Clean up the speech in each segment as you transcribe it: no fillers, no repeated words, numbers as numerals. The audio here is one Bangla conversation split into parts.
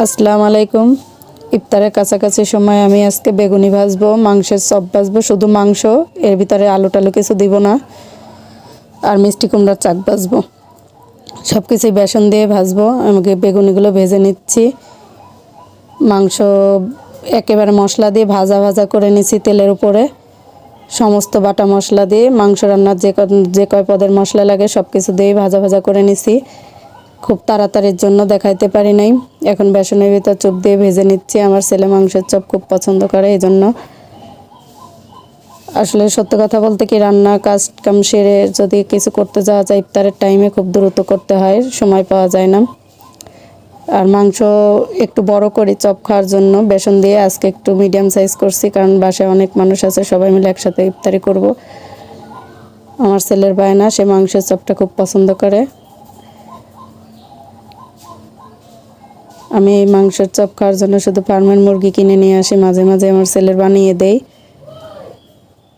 আসসালামু আলাইকুম। ইফতারের কাছাকাছি সময় আমি আজকে বেগুনি ভাজবো, মাংসের চপ ভাজবো, শুধু মাংস, এর ভিতরে আলু টালু কিছু দিব না। আর মিষ্টি কুমড়ার চাক ভাজবো। সব কিছুই বেসন দিয়ে ভাজবো। আমাকে বেগুনিগুলো ভেজে নিচ্ছি। মাংস একেবারে মশলা দিয়ে ভাজা ভাজা করে নিচ্ছি তেলের উপরে। সমস্ত বাটা মশলা দিয়ে মাংস রান্নার যে কয় পদের মশলা লাগে সব কিছু দিয়ে ভাজা ভাজা করে নিচ্ছি। খুব তাড়াতাড়ির জন্য দেখাইতে পারি নাই। এখন বেসনের ভিতর চপ দিয়ে ভেজে নিচ্ছি। আমার ছেলে মাংসের চপ খুব পছন্দ করে, এই জন্য। আসলে সত্য কথা বলতে কি, রান্না কাজ কাম সেরে যদি কিছু করতে যাওয়া যায় ইফতারের টাইমে খুব দ্রুত করতে হয়, সময় পাওয়া যায় না। আর মাংস একটু বড় করি চপ খাওয়ার জন্য, বেসন দিয়ে আজকে একটু মিডিয়াম সাইজ করছি, কারণ বাসায় অনেক মানুষ আছে, সবাই মিলে একসাথে ইফতারি করব। আমার ছেলের বায়না, সে মাংসের চপটা খুব পছন্দ করে। আমি এই মাংসের চপ খাওয়ার জন্য শুধু ফার্মের মুরগি কিনে নিয়ে আসি, মাঝে মাঝে আমার ছেলের বানিয়ে দেই।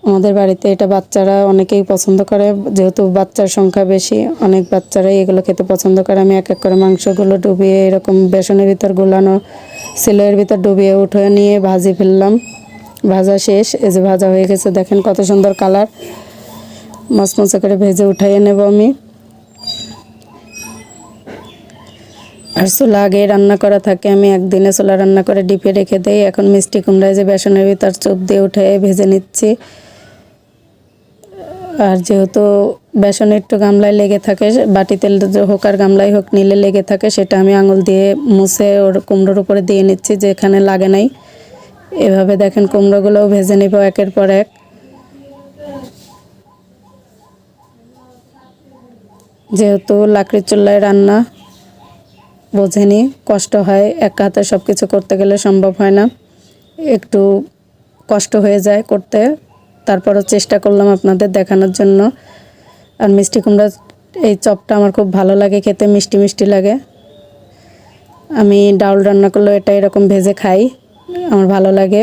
আমাদের বাড়িতে এটা বাচ্চারা অনেকেই পছন্দ করে, যেহেতু বাচ্চার সংখ্যা বেশি, অনেক বাচ্চারাই এগুলো খেতে পছন্দ করে। আমি এক এক করে মাংসগুলো ডুবিয়ে এরকম বেসনের ভিতর গুলানো সিলের ভিতর ডুবিয়ে উঠে নিয়ে ভাজি ফেললাম। ভাজা শেষ, এই যে ভাজা হয়ে গেছে, দেখেন কত সুন্দর কালার। মচমচে করে ভেজে উঠাইয়ে নেব আমি। আর চুলা আগে রান্না করা থাকে, আমি একদিনে চুলা রান্না করে ডিপে রেখে দিই। এখন মিষ্টি কুমড়ায় যে বেসনের ভিতর চোপ দিয়ে উঠে ভেজে নিচ্ছি। আর যেহেতু বেসন একটু গামলায় লেগে থাকে, বাটিতে হোক আর গামলায় হোক নিলে লেগে থাকে, সেটা আমি আঙুল দিয়ে মুছে ওর কুমড়োর উপরে দিয়ে নিচ্ছি, যেখানে লাগে নাই। এভাবে দেখেন কুমড়োগুলোও ভেজে নিব একের পর এক। যেহেতু লাকড়ির চুলায় রান্না, বোঝেনি, কষ্ট হয়, এক হাতে সব কিছু করতে গেলে সম্ভব হয় না, একটু কষ্ট হয়ে যায় করতে। তারপরও চেষ্টা করলাম আপনাদের দেখানোর জন্য। আর মিষ্টি কুমড়া এই চপটা আমার খুব ভালো লাগে খেতে, মিষ্টি মিষ্টি লাগে। আমি ডাউল রান্না করলেও এটা এরকম ভেজে খাই, আমার ভালো লাগে।